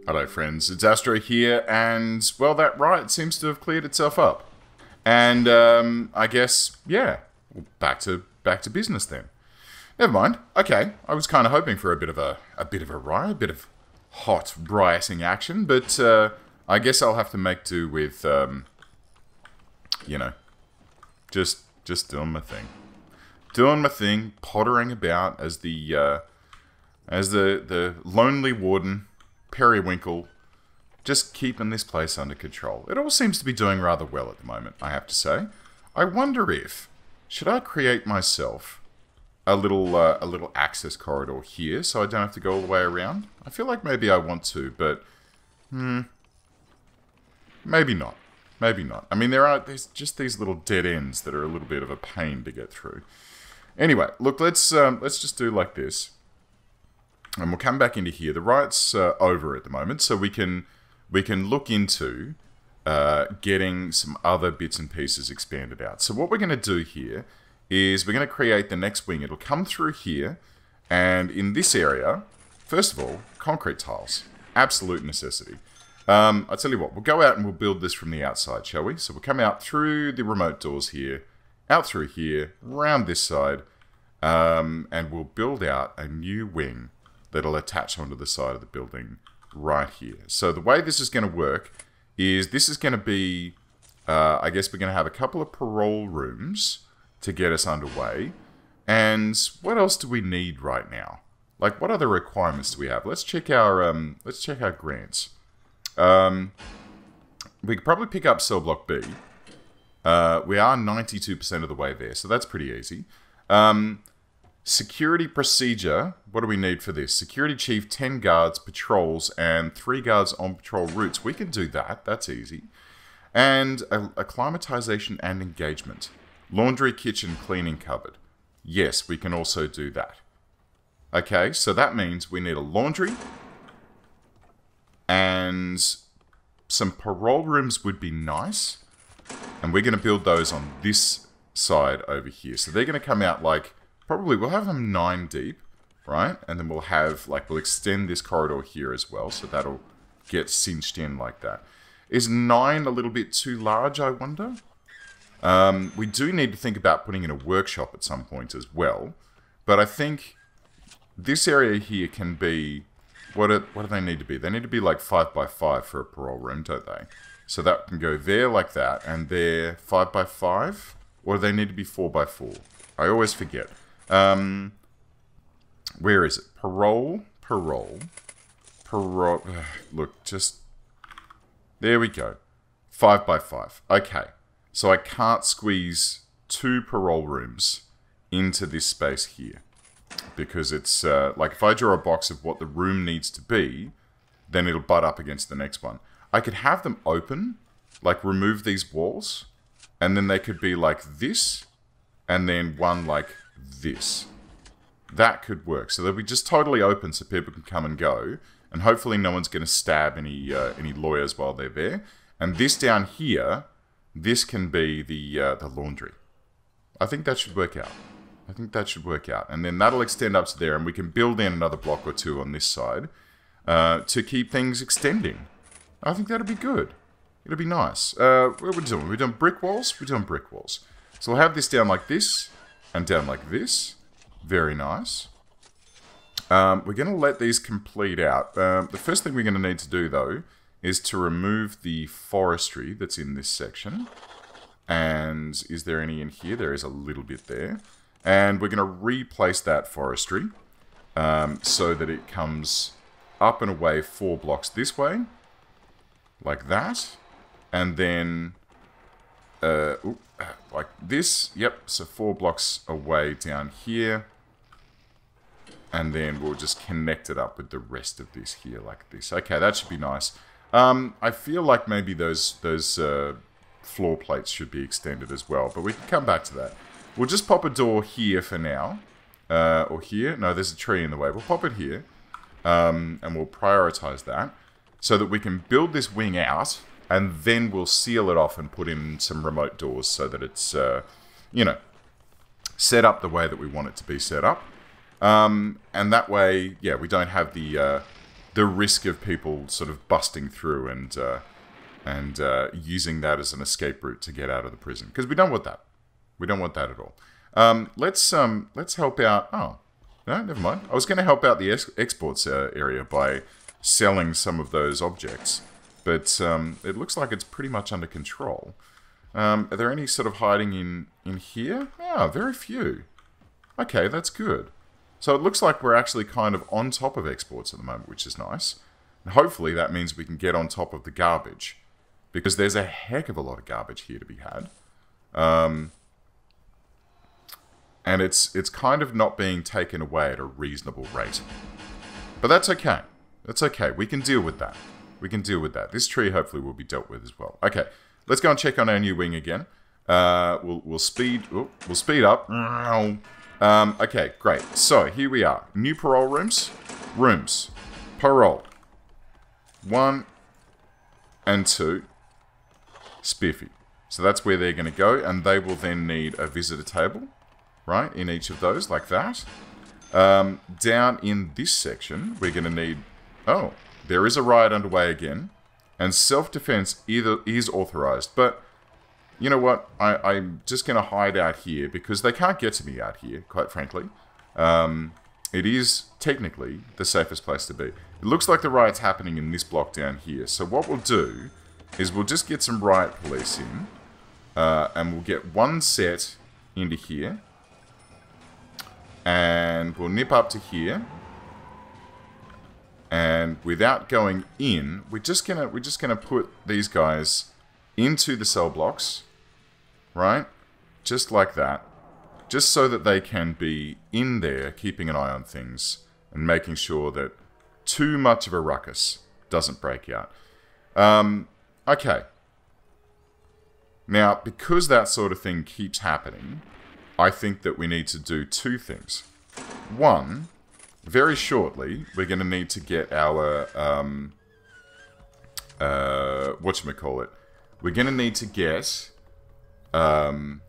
Hello friends, it's Astro here, and well, that riot seems to have cleared itself up. And I guess, yeah, back to business then. Never mind. Okay, I was kind of hoping for a bit of a riot, a bit of hot rioting action, but I guess I'll have to make do with you know, just doing my thing, pottering about as the lonely warden, Periwinkle, just keeping this place under control. It all seems to be doing rather well at the moment, I have to say. I wonder if, should I create myself a little access corridor here so I don't have to go all the way around? I feel like maybe I want to, but maybe not. Maybe not. I mean, there's just these little dead ends that are a little bit of a pain to get through. Anyway, look, let's just do like this. And we'll come back into here. The riot's over at the moment, so we can look into getting some other bits and pieces expanded out. So what we're going to do here is we're going to create the next wing. It'll come through here, and in this area, first of all, concrete tiles. Absolute necessity. I'll tell you what, we'll go out and we'll build this from the outside, shall we? So we'll come out through the remote doors here, out through here, round this side, and we'll build out a new wing that'll attach onto the side of the building right here. So the way this is going to work is this is going to be, I guess we're going to have a couple of parole rooms to get us underway. And what else do we need right now? Like, what other requirements do we have? Let's check our grants. We could probably pick up cell block B. We are 92% of the way there, so that's pretty easy. Security procedure, what do we need for this? Security chief, 10 guards, patrols, and 3 guards on patrol routes. We can do that, that's easy. And acclimatization and engagement. Laundry, kitchen, cleaning cupboard. Yes, we can also do that. Okay, so that means we need a laundry. And some parole rooms would be nice. And we're going to build those on this side over here. So they're going to come out like, probably we'll have them 9 deep, right? And then we'll have, like, we'll extend this corridor here as well. So that'll get cinched in like that. Is 9 a little bit too large, I wonder? We do need to think about putting in a workshop at some point as well. But I think this area here can be, what do they need to be? They need to be like 5 by 5 for a parole room, don't they? So that can go there like that, and there 5 by 5, or do they need to be 4 by 4? I always forget. Where is it? Parole. Look, just, there we go. 5 by 5. Okay. So I can't squeeze 2 parole rooms into this space here. Because it's, like, if I draw a box of what the room needs to be, then it'll butt up against the next one. I could have them open, like, remove these walls, and then they could be like this, and then one like this. That could work. So they'll be just totally open so people can come and go, and hopefully no one's going to stab any lawyers while they're there. And this down here, this can be the laundry. I think that should work out. And then that'll extend up to there, and we can build in another block or 2 on this side to keep things extending. I think that'll be good. It'll be nice. What are we doing? We're doing brick walls? We're doing brick walls. So we'll have this down like this, and down like this. Very nice. We're going to let these complete out. The first thing we're going to need to do, though, is to remove the forestry that's in this section. And is there any in here? There is a little bit there. And we're going to replace that forestry so that it comes up and away 4 blocks this way. Like that. And then, like this. Yep, so 4 blocks away down here. And then we'll just connect it up with the rest of this here like this. Okay, that should be nice. I feel like maybe those floor plates should be extended as well. But we can come back to that. We'll just pop a door here for now. Or here. No, there's a tree in the way. We'll pop it here. And we'll prioritize that. So that we can build this wing out. And then we'll seal it off and put in some remote doors so that it's, you know, set up the way that we want it to be set up. And that way, yeah, we don't have the the risk of people sort of busting through and using that as an escape route to get out of the prison, because we don't want that. We don't want that at all. Let's help out. Oh, no, never mind. I was going to help out the exports area by selling some of those objects, but it looks like it's pretty much under control. Are there any sort of hiding in here? Yeah, very few. Okay, that's good. So it looks like we're actually kind of on top of exports at the moment, which is nice. And hopefully that means we can get on top of the garbage, because there's a heck of a lot of garbage here to be had. And it's kind of not being taken away at a reasonable rate. But that's okay. That's okay. We can deal with that. We can deal with that. This tree hopefully will be dealt with as well. Okay, let's go and check on our new wing again. We'll speed up. Okay, great. So here we are. New parole rooms. Rooms. Parole. 1 and 2. Spiffy. So that's where they're going to go, and they will then need a visitor table, right, in each of those, like that. Down in this section, we're going to need... Oh, there is a riot underway again, and self-defense is authorized, but you know what? I'm just going to hide out here, because they can't get to me out here, quite frankly. It is technically the safest place to be. It looks like the riot's happening in this block down here, so what we'll do is we'll just get some riot police in, and we'll get one set into here, and we'll nip up to here, and without going in, we're just gonna put these guys into the cell blocks, right? Just like that, just so that they can be in there, keeping an eye on things and making sure that too much of a ruckus doesn't break out. Okay. Now, because that sort of thing keeps happening, I think that we need to do two things. One, very shortly, we're going to need to get our, whatchamacallit, we're going to need to get armed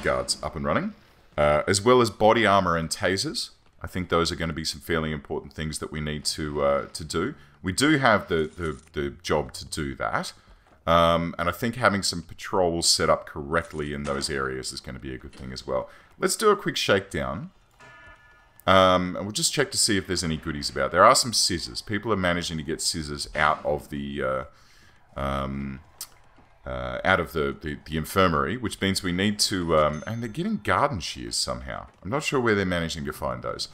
guards up and running, as well as body armor and tasers. I think those are going to be some fairly important things that we need to do. We do have the job to do that. And I think having some patrols set up correctly in those areas is going to be a good thing as well. Let's do a quick shakedown. And we'll just check to see if there's any goodies about. There are some scissors. People are managing to get scissors out of the infirmary, which means we need to... and they're getting garden shears somehow. I'm not sure where they're managing to find those.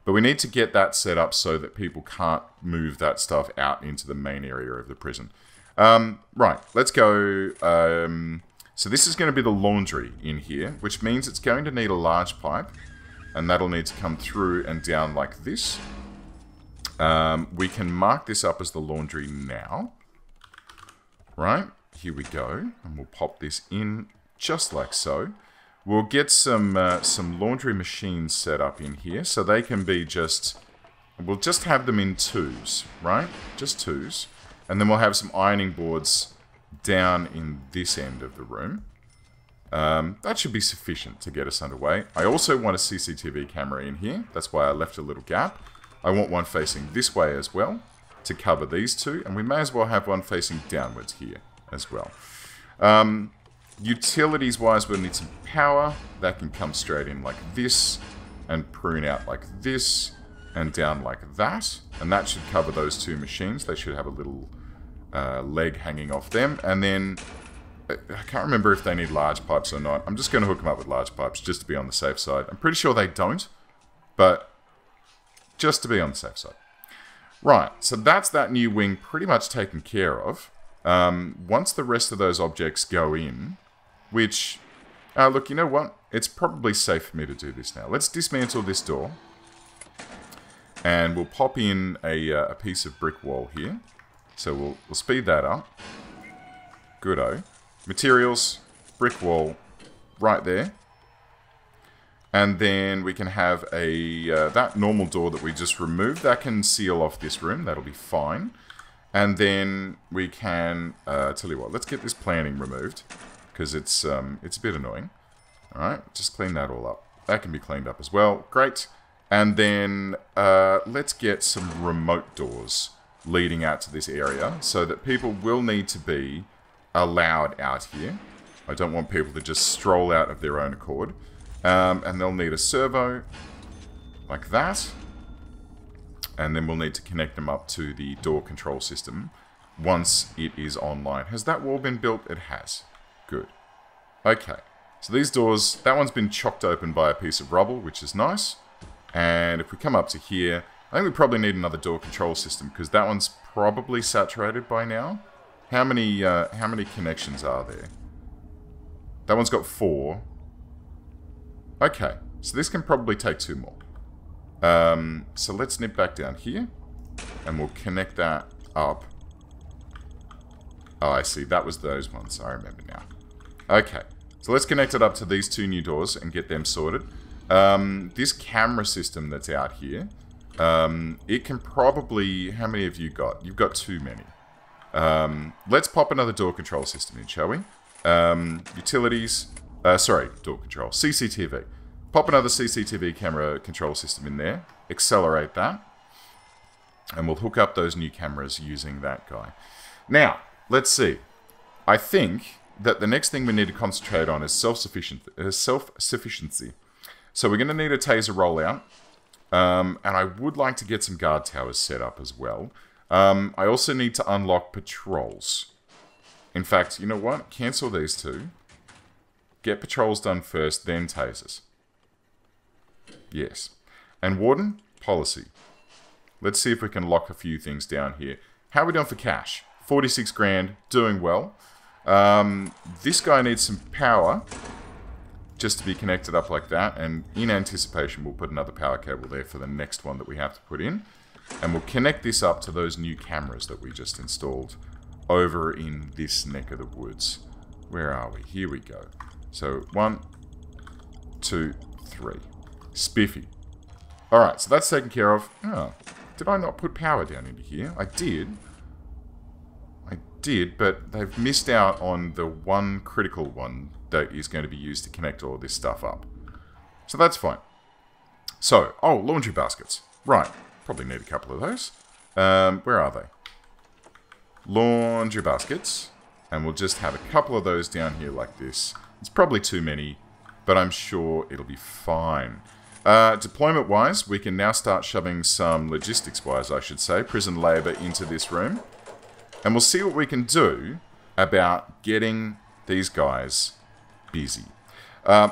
But we need to get that set up so that people can't move that stuff out into the main area of the prison. Right, let's go. So this is going to be the laundry in here, which means it's going to need a large pipe, and that'll need to come through and down like this. We can mark this up as the laundry now. Right, here we go, and we'll pop this in just like so. We'll get some laundry machines set up in here, so they can be just... We'll just have them in twos, right? Just twos. And then we'll have some ironing boards down in this end of the room. That should be sufficient to get us underway. I also want a CCTV camera in here. That's why I left a little gap. I want one facing this way as well to cover these two. And we may as well have one facing downwards here as well. Utilities-wise, we'll need some power. That can come straight in like this and prune out like this and down like that. And that should cover those two machines. They should have a little... leg hanging off them, and then I can't remember if they need large pipes or not. I'm just going to hook them up with large pipes just to be on the safe side. I'm pretty sure they don't, but just to be on the safe side. Right, so that's that new wing pretty much taken care of. Once the rest of those objects go in, which, look, you know what? It's probably safe for me to do this now. Let's dismantle this door, and we'll pop in a piece of brick wall here. So we'll speed that up. Good-o. Materials, brick wall, right there. And then we can have that normal door that we just removed. That can seal off this room. That'll be fine. And then we can, tell you what, let's get this planning removed, because it's a bit annoying. Alright, just clean that all up. That can be cleaned up as well. Great. And then let's get some remote doors leading out to this area, so that people will need to be allowed out here. I don't want people to just stroll out of their own accord. And they'll need a servo like that. And then we'll need to connect them up to the door control system once it is online. Has that wall been built? It has. Good. Okay. So these doors, that one's been chocked open by a piece of rubble, which is nice. And if we come up to here, I think we probably need another door control system because that one's probably saturated by now. How many connections are there? That one's got 4. Okay, so this can probably take 2 more. So let's nip back down here, and we'll connect that up. Oh, I see. That was those ones. I remember now. Okay, so let's connect it up to these 2 new doors and get them sorted. This camera system that's out here, it can probably... How many have you got? You've got too many. Let's pop another door control system in, shall we? Utilities... sorry, door control. CCTV. Pop another CCTV camera control system in there. Accelerate that. And we'll hook up those new cameras using that guy. Now, let's see. I think that the next thing we need to concentrate on is self-sufficiency. So we're going to need a taser rollout. And I would like to get some guard towers set up as well. I also need to unlock patrols. In fact, you know what? Cancel these 2. Get patrols done first, then tasers. Yes. And Warden, policy. Let's see if we can lock a few things down here. How are we doing for cash? 46 grand, doing well. This guy needs some power, just to be connected up like that. And in anticipation, we'll put another power cable there for the next one that we have to put in. And we'll connect this up to those new cameras that we just installed over in this neck of the woods. Where are we? Here we go. So, 1, 2, 3. Spiffy. Alright, so that's taken care of. Oh, did I not put power down into here? I did. But they've missed out on the one critical one that is going to be used to connect all this stuff up. So that's fine. So, oh, laundry baskets. Right, probably need a couple of those. Where are they? Laundry baskets. And we'll just have a couple of those down here like this. It's probably too many, but I'm sure it'll be fine. Deployment-wise, we can now start shoving some logistics-wise, I should say, prison labour into this room. And we'll see what we can do about getting these guys busy.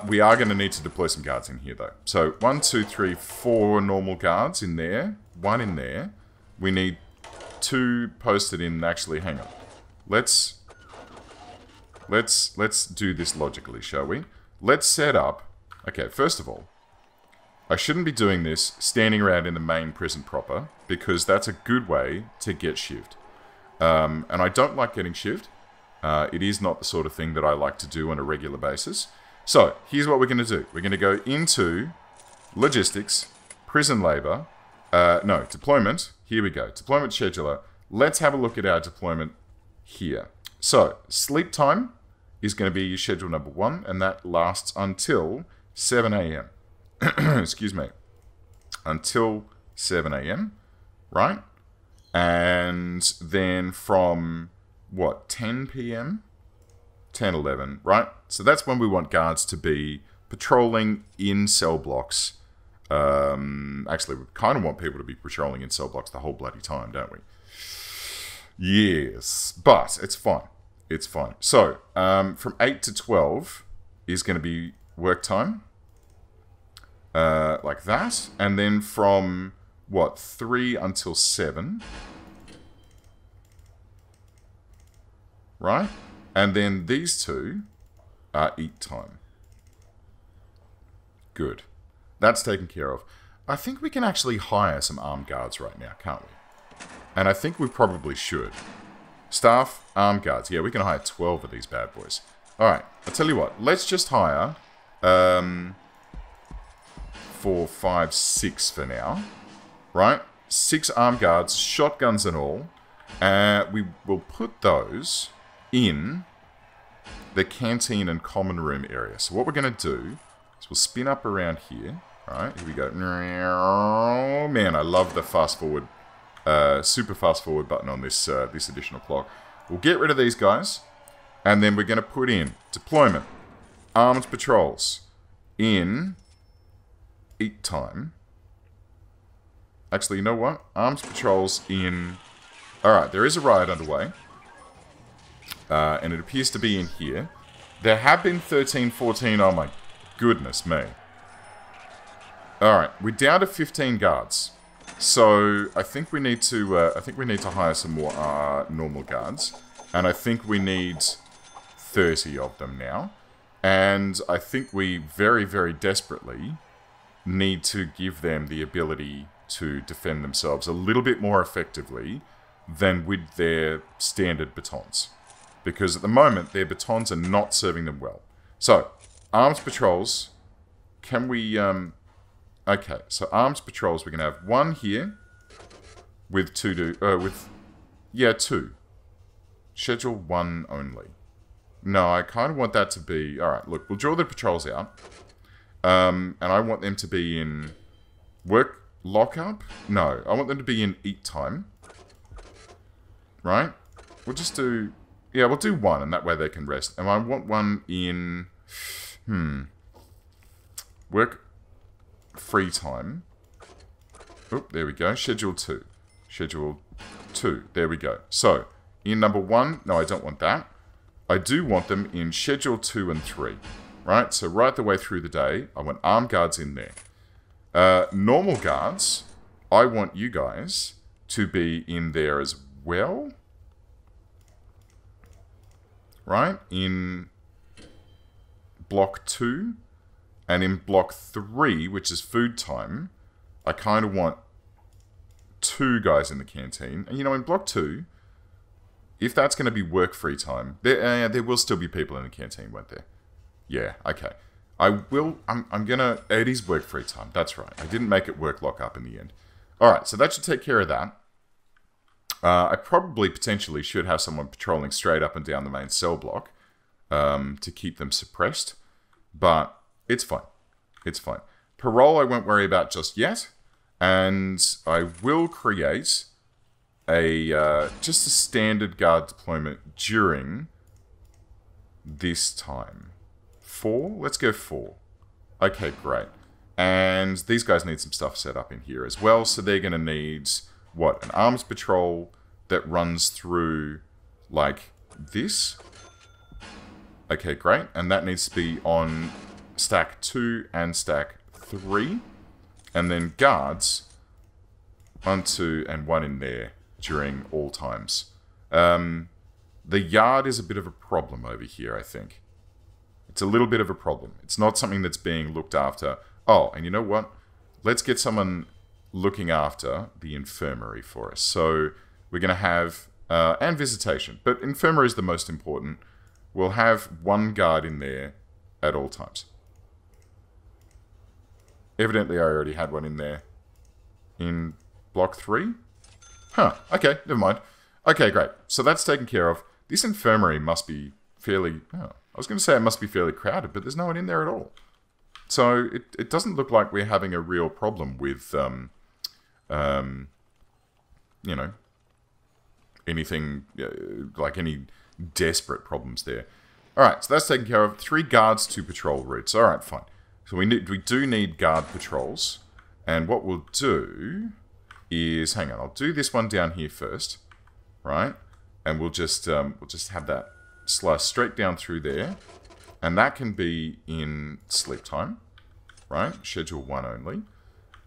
We are going to need to deploy some guards in here, though. So, 1, 2, 3, 4 normal guards in there. 1 in there. We need 2 posted in... Actually, hang on. Let's do this logically, shall we? Let's set up... Okay, first of all, I shouldn't be doing this standing around in the main prison proper, because that's a good way to get shivved. And I don't like getting shivved. It is not the sort of thing that I like to do on a regular basis. So, here's what we're going to do. We're going to go into logistics, prison labour, no, deployment. Here we go. Deployment scheduler. Let's have a look at our deployment here. So, sleep time is going to be schedule number 1, and that lasts until 7 a.m. Excuse me. Until 7 a.m., right? And then from, what, 10 p.m.? 10, 11, right? So that's when we want guards to be patrolling in cell blocks. Actually, we kind of want people to be patrolling in cell blocks the whole bloody time, don't we? Yes, but it's fine. It's fine. So, from 8 to 12 is going to be work time. Like that. And then from, what, 3 until 7. Right? And then these 2 are eat time. Good. That's taken care of. I think we can actually hire some armed guards right now, can't we? And I think we probably should. Staff, armed guards. Yeah, we can hire 12 of these bad boys. Alright, I'll tell you what. Let's just hire 4, 5, 6 for now. Right? 6 armed guards, shotguns and all. We will put those in the canteen and common room area. So what we're going to do is we'll spin up around here. Alright, here we go. Oh, man, I love the fast forward super fast forward button on this this additional clock. We'll get rid of these guys, and then we're going to put in deployment, armed patrols, in eat time. Actually, you know what? Armed patrols in... Alright, there is a riot underway. And it appears to be in here. There have been 13, 14. Oh my goodness me. Alright, we're down to 15 guards. So, I think we need to hire some more normal guards. And I think we need 30 of them now. And I think we very, very desperately need to give them the ability to defend themselves a little bit more effectively than with their standard batons. Because at the moment, their batons are not serving them well. So, arms patrols, can we... okay, so arms patrols, we're going to have one here with two... two. Schedule one only. No, I kind of want that to be... Alright, look, we'll draw the patrols out. And I want them to be in work lockup? No, I want them to be in eat time. Right? We'll just do... Yeah, we'll do one, and that way they can rest. And I want one in... Work free time. Oop, there we go. Schedule 2. Schedule 2. There we go. So, in number 1... No, I don't want that. I do want them in Schedule 2 and 3. Right? So, right the way through the day, I want armed guards in there. Normal guards, I want you guys to be in there as well. Right? In block 2 and in block 3, which is food time, I kind of want 2 guys in the canteen. And you know, in block 2, if that's going to be work free time, there will still be people in the canteen, won't there? Yeah, okay. I'm gonna... It is work free time, that's right. I didn't make it work lock up in the end. Alright, so that should take care of that. I probably potentially should have someone patrolling straight up and down the main cell block to keep them suppressed. But it's fine. It's fine. Parole I won't worry about just yet. And I will create a just a standard guard deployment during this time. 4? Let's go 4. Okay, great. And these guys need some stuff set up in here as well. So they're going to need... What? An arms patrol that runs through, like, this. Okay, great. And that needs to be on stack 2 and stack 3. And then guards, 1, 2, and 1 in there during all times. The yard is a bit of a problem over here, I think. It's a little bit of a problem. It's not something that's being looked after. Oh, and you know what? Let's get someone... looking after the infirmary for us. So we're going to have, and visitation, but infirmary is the most important. We'll have 1 guard in there at all times. Evidently I already had one in there in block 3. Huh, okay, never mind. Okay, great. So that's taken care of. This infirmary must be fairly, I was going to say it must be fairly crowded, but there's no one in there at all. So it doesn't look like we're having a real problem with, you know, anything, like any desperate problems there. Alright, so that's taken care of. 3 guards, 2 patrol routes. Alright, fine. So we do need guard patrols. And what we'll do is, hang on, I'll do this one down here first. Right? And we'll just have that slice straight down through there. And that can be in sleep time. Right? Schedule 1 only.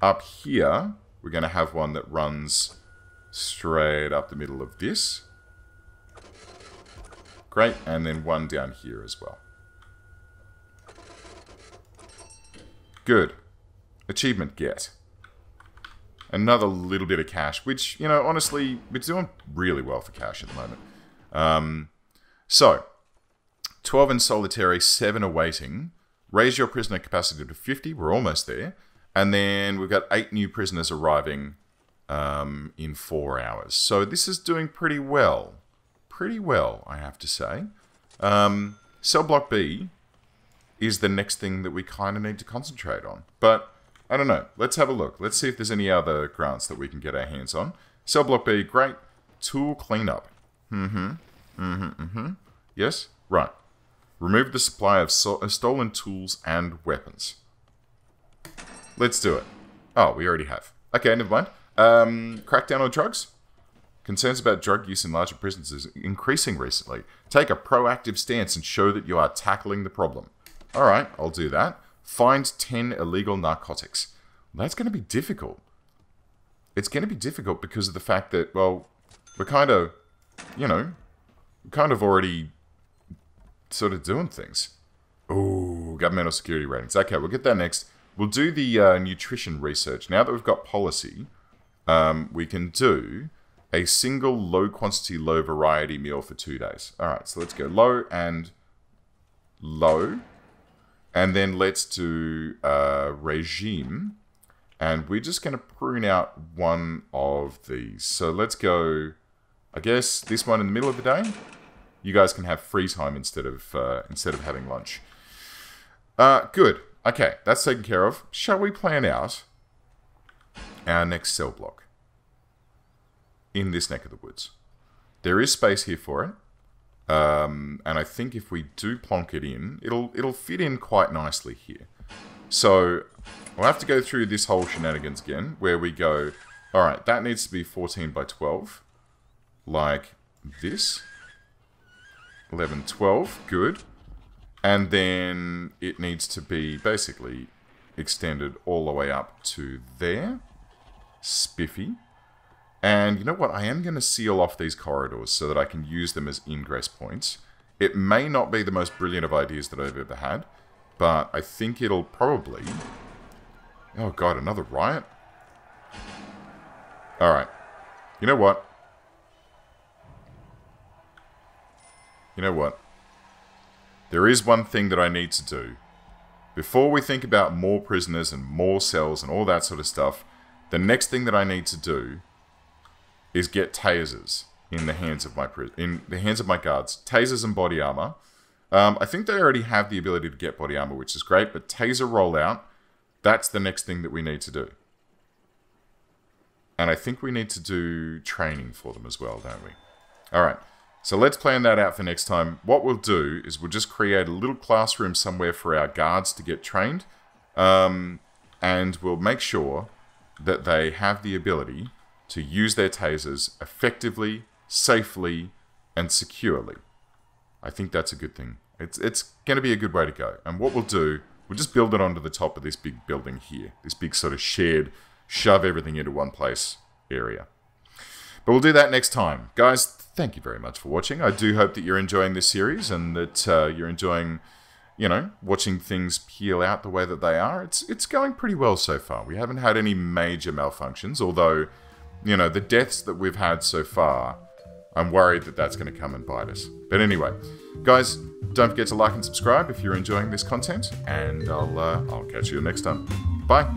Up here... We're going to have one that runs straight up the middle of this. Great. And then one down here as well. Good. Achievement get. Another little bit of cash, which, you know, honestly, we're doing really well for cash at the moment. So, 12 in solitary, 7 awaiting. Raise your prisoner capacity to 50. We're almost there. And then we've got 8 new prisoners arriving in 4 hours. So this is doing pretty well. Pretty well, I have to say. Cell block B is the next thing that we kind of need to concentrate on. But, I don't know. Let's have a look. Let's see if there's any other grants that we can get our hands on. Cell block B, great. Tool cleanup. Yes? Right. Remove the supply of stolen tools and weapons. Let's do it. Oh, we already have. Okay, never mind. Crackdown on drugs? Concerns about drug use in larger prisons is increasing recently. Take a proactive stance and show that you are tackling the problem. Alright, I'll do that. Find 10 illegal narcotics. That's going to be difficult. It's going to be difficult because of the fact that, well, we're kind of, you know, already sort of doing things. Ooh, governmental security ratings. Okay, we'll get that next. We'll do the nutrition research. Now that we've got policy, we can do a single low quantity, low variety meal for 2 days. All right, so let's go low and low. And then let's do regime. And we're just going to prune out one of these. So let's go, I guess, this one in the middle of the day. You guys can have free time instead of having lunch. Good. Okay, that's taken care of. Shall we plan out our next cell block in this neck of the woods? There is space here for it. And I think if we do plonk it in, it'll fit in quite nicely here. So we'll have to go through this whole shenanigans again, where we go, all right, that needs to be 14 by 12, like this. 11, 12, good. And then it needs to be basically extended all the way up to there. Spiffy. And you know what? I am going to seal off these corridors so that I can use them as ingress points. It may not be the most brilliant of ideas that I've ever had, but I think it'll probably... Oh god, another riot? Alright. You know what? You know what? There is one thing that I need to do. Before we think about more prisoners and more cells and all that sort of stuff, the next thing that I need to do is get tasers in the hands of my guards. Tasers and body armor. I think they already have the ability to get body armor, which is great, but taser rollout, that's the next thing that we need to do. And I think we need to do training for them as well, don't we? Alright. So let's plan that out for next time. What we'll do is we'll just create a little classroom somewhere for our guards to get trained. And we'll make sure that they have the ability to use their tasers effectively, safely, and securely. I think that's a good thing. It's going to be a good way to go. And what we'll do, we'll just build it onto the top of this big building here. This big sort of shared, shove everything into one place area. But we'll do that next time. Guys, thank you very much for watching. I do hope that you're enjoying this series and that you're enjoying, you know, watching things peel out the way that they are. It's going pretty well so far. We haven't had any major malfunctions, although, you know, the deaths that we've had so far, I'm worried that that's going to come and bite us. But anyway, guys, don't forget to like and subscribe if you're enjoying this content, and I'll catch you next time. Bye.